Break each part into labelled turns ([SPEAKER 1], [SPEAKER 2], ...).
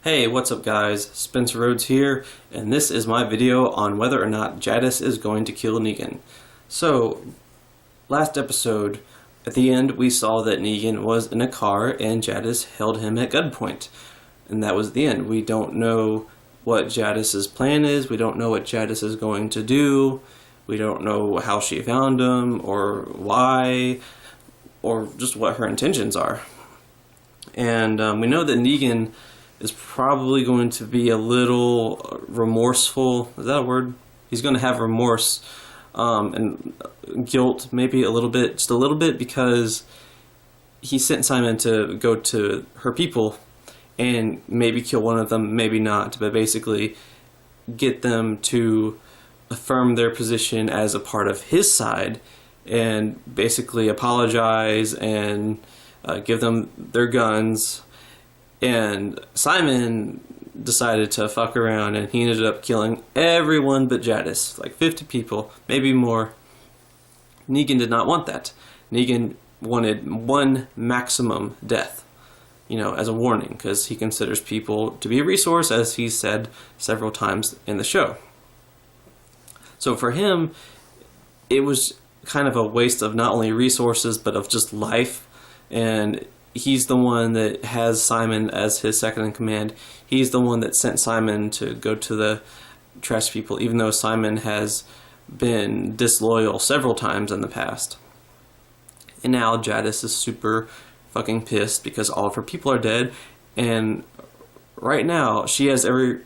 [SPEAKER 1] Hey, what's up guys? Spencer Rhodes here, and this is my video on whether or not Jadis is going to kill Negan. So, last episode, at the end we saw that Negan was in a car and Jadis held him at gunpoint. And that was the end. We don't know what Jadis's plan is, we don't know what Jadis is going to do, we don't know how she found him, or why, or just what her intentions are. And we know that Negan is probably going to be a little remorseful. Is that a word? He's going to have remorse and guilt, maybe a little bit, just a little bit, because he sent Simon to go to her people and maybe kill one of them, maybe not, but basically get them to affirm their position as a part of his side and basically apologize and give them their guns. And Simon decided to fuck around and he ended up killing everyone but Jadis, like 50 people, maybe more. Negan did not want that. Negan wanted one maximum death, as a warning, because he considers people to be a resource, as he said several times in the show. So for him, it was kind of a waste of not only resources, but of just life. And he's the one that has Simon as his second in command. He's the one that sent Simon to go to the trash people, even though Simon has been disloyal several times in the past. And now Jadis is super fucking pissed because all of her people are dead, and right now she has every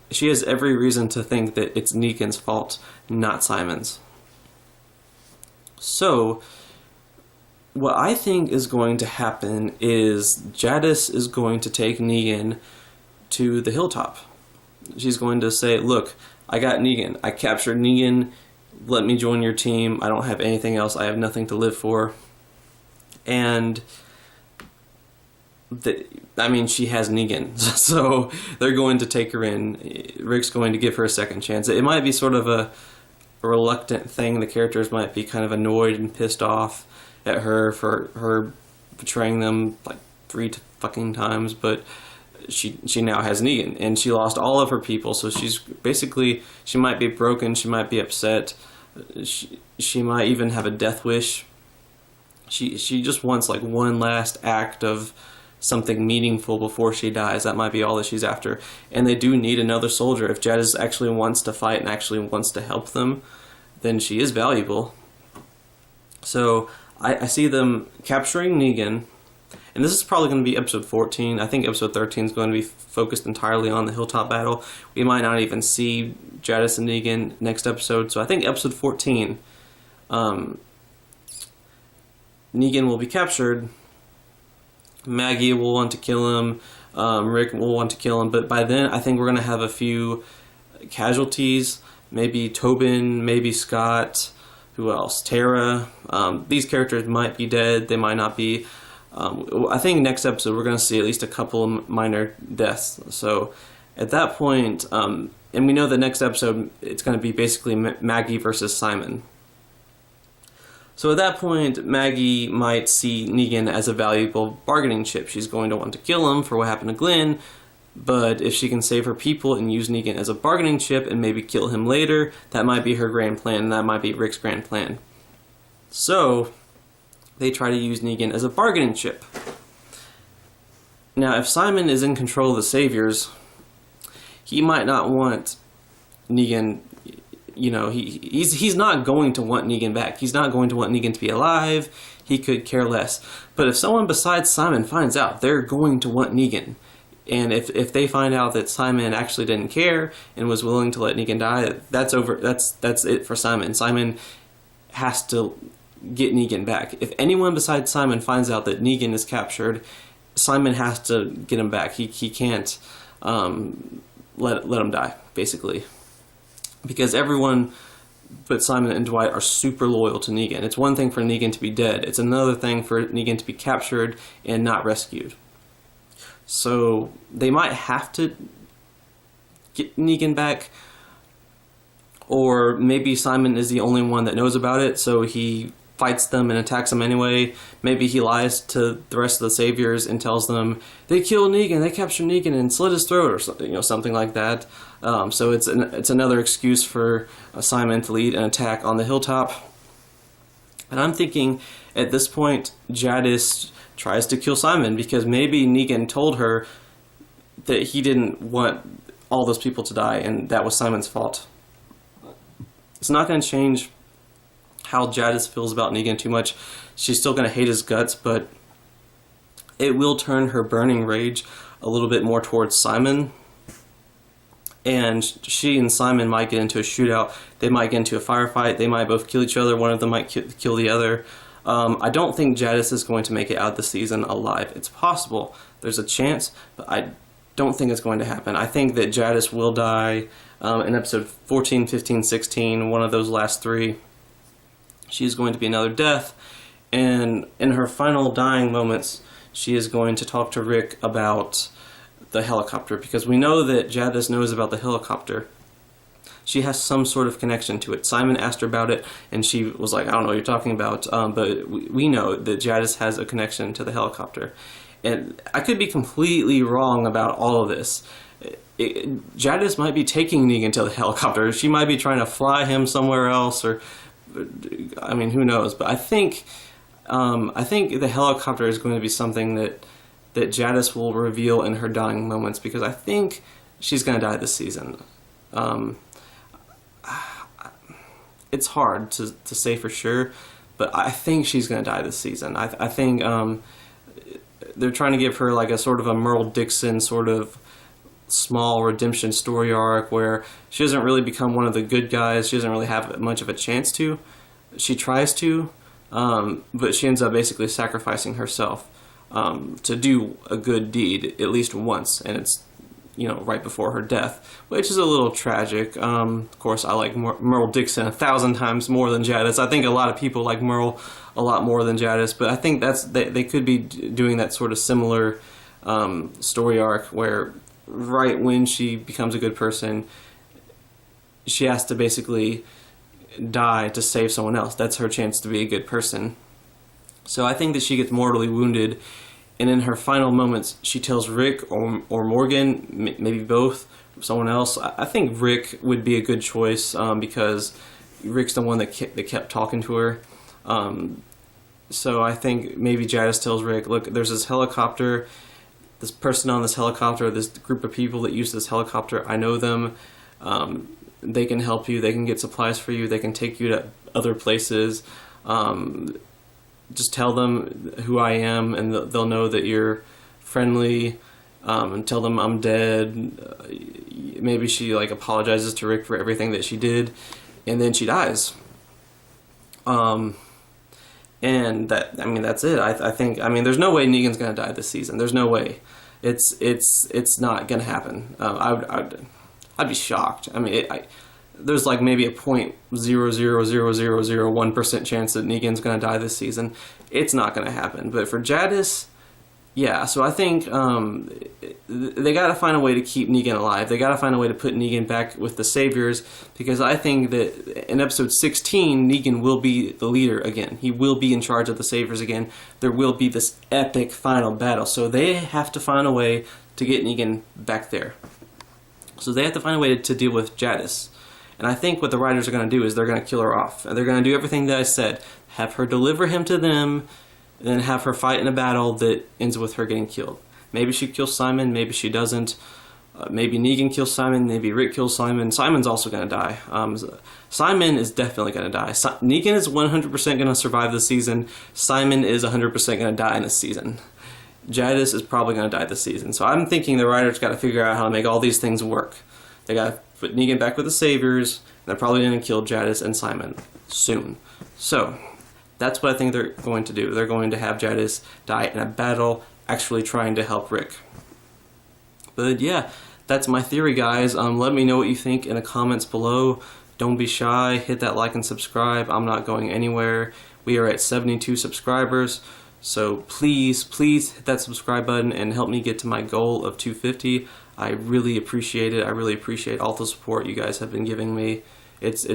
[SPEAKER 1] reason to think that it's Negan's fault, not Simon's. So what I think is going to happen is Jadis is going to take Negan to the hilltop. She's going to say, look, I got Negan. I captured Negan. Let me join your team. I don't have anything else. I have nothing to live for. And she has Negan. So they're going to take her in. Rick's going to give her a second chance. It might be sort of a reluctant thing. The characters might be kind of annoyed and pissed off at her for her betraying them like 3 fucking times, but she now has Negan, and she lost all of her people, so she's basically, she might be broken, she might be upset, she might even have a death wish. She just wants like one last act of something meaningful before she dies. That might be all that she's after, and they do need another soldier. If Jadis actually wants to fight and actually wants to help them, then she is valuable. So I see them capturing Negan, and this is probably going to be episode 14. I think episode 13 is going to be focused entirely on the hilltop battle. We might not even see Jadis and Negan next episode, so I think episode 14, Negan will be captured. Maggie will want to kill him, Rick will want to kill him, but by then I think we're going to have a few casualties, maybe Tobin, maybe Scott. Who else? Tara. These characters might be dead. They might not be. I think next episode we're going to see at least a couple of minor deaths. So at that point, and we know the next episode, it's going to be basically Maggie versus Simon. So at that point, Maggie might see Negan as a valuable bargaining chip. She's going to want to kill him for what happened to Glenn. But if she can save her people and use Negan as a bargaining chip and maybe kill him later, that might be her grand plan, and that might be Rick's grand plan. So they try to use Negan as a bargaining chip. Now, if Simon is in control of the Saviors, he might not want Negan, he's not going to want Negan back. He's not going to want Negan to be alive. He could care less. But if someone besides Simon finds out, they're going to want Negan. And if they find out that Simon actually didn't care and was willing to let Negan die, that's over. That's it for Simon. Simon has to get Negan back. If anyone besides Simon finds out that Negan is captured, Simon has to get him back. He can't let him die, basically, because everyone but Simon and Dwight are super loyal to Negan. It's one thing for Negan to be dead. It's another thing for Negan to be captured and not rescued. So they might have to get Negan back, or maybe Simon is the only one that knows about it, so he fights them and attacks them anyway. Maybe he lies to the rest of the Saviors and tells them they killed Negan, they captured Negan and slit his throat, or something, something like that. So it's another excuse for Simon to lead an attack on the hilltop. And I'm thinking at this point, Jadis tries to kill Simon because maybe Negan told her that he didn't want all those people to die, and that was Simon's fault. It's not going to change how Jadis feels about Negan too much. She's still going to hate his guts, but it will turn her burning rage a little bit more towards Simon. And she and Simon might get into a shootout. They might get into a firefight. They might both kill each other. One of them might kill the other. I don't think Jadis is going to make it out the season alive. It's possible. There's a chance, but I don't think it's going to happen. I think that Jadis will die in episode 14, 15, 16, one of those last three. She's going to be another death, and in her final dying moments, she is going to talk to Rick about the helicopter, because we know that Jadis knows about the helicopter. She has some sort of connection to it. Simon asked her about it, and she was like, I don't know what you're talking about, but we know that Jadis has a connection to the helicopter. And I could be completely wrong about all of this. Jadis might be taking Negan to the helicopter. She might be trying to fly him somewhere else, or, I mean, who knows? But I think the helicopter is going to be something that Jadis will reveal in her dying moments, because I think she's going to die this season. It's hard to say for sure, but I think she's going to die this season. I think they're trying to give her like a sort of a Merle Dixon sort of small redemption story arc where she doesn't really become one of the good guys. She doesn't really have much of a chance to. She tries to, but she ends up basically sacrificing herself to do a good deed at least once, and it's, you know, right before her death, which is a little tragic. Of course, I like Merle Dixon 1,000 times more than Jadis. I think a lot of people like Merle a lot more than Jadis, but I think they could be doing that sort of similar story arc where right when she becomes a good person, she has to basically die to save someone else. That's her chance to be a good person. So I think that she gets mortally wounded, and in her final moments, she tells Rick or Morgan, maybe both, someone else. I think Rick would be a good choice because Rick's the one that kept talking to her. So I think maybe Jadis tells Rick, look, there's this helicopter, this person on this helicopter, this group of people that use this helicopter, I know them. They can help you, they can get supplies for you, they can take you to other places. Just tell them who I am, and they'll know that you're friendly. And tell them I'm dead. Maybe she like apologizes to Rick for everything that she did, and then she dies. And that, I mean, that's it. I think, I mean, there's no way Negan's gonna die this season. There's no way. It's not gonna happen. I'd be shocked. I mean, there's like maybe a 0.00001% chance that Negan's going to die this season. It's not going to happen. But for Jadis, yeah. So I think they got to find a way to keep Negan alive. They got to find a way to put Negan back with the Saviors, because I think that in episode 16, Negan will be the leader again. He will be in charge of the Saviors again. There will be this epic final battle. So they have to find a way to get Negan back there. So they have to find a way to deal with Jadis. And I think what the writers are going to do is they're going to kill her off. And they're going to do everything that I said. Have her deliver him to them, and then have her fight in a battle that ends with her getting killed. Maybe she kills Simon, maybe she doesn't. Maybe Negan kills Simon, maybe Rick kills Simon. Simon's also going to die. Simon is definitely going to die. Negan is 100% going to survive this season. Simon is 100% going to die in this season. Jadis is probably going to die this season. So I'm thinking the writers got to figure out how to make all these things work. They got to put Negan back with the Saviors, and they're probably going to kill Jadis and Simon soon. So that's what I think they're going to do. They're going to have Jadis die in a battle, actually trying to help Rick. But yeah, that's my theory, guys. Let me know what you think in the comments below. Don't be shy. Hit that like and subscribe. I'm not going anywhere. We are at 72 subscribers. So please hit that subscribe button and help me get to my goal of 250. I really appreciate it. I really appreciate all the support you guys have been giving me. It's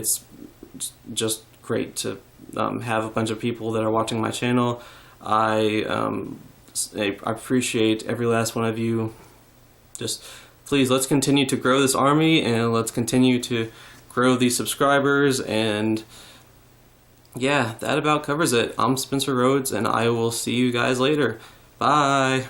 [SPEAKER 1] just great to have a bunch of people that are watching my channel. I appreciate every last one of you. Just please, let's continue to grow this army, and let's continue to grow these subscribers. And yeah, that about covers it. I'm Spencer Rhodes, and I will see you guys later. Bye.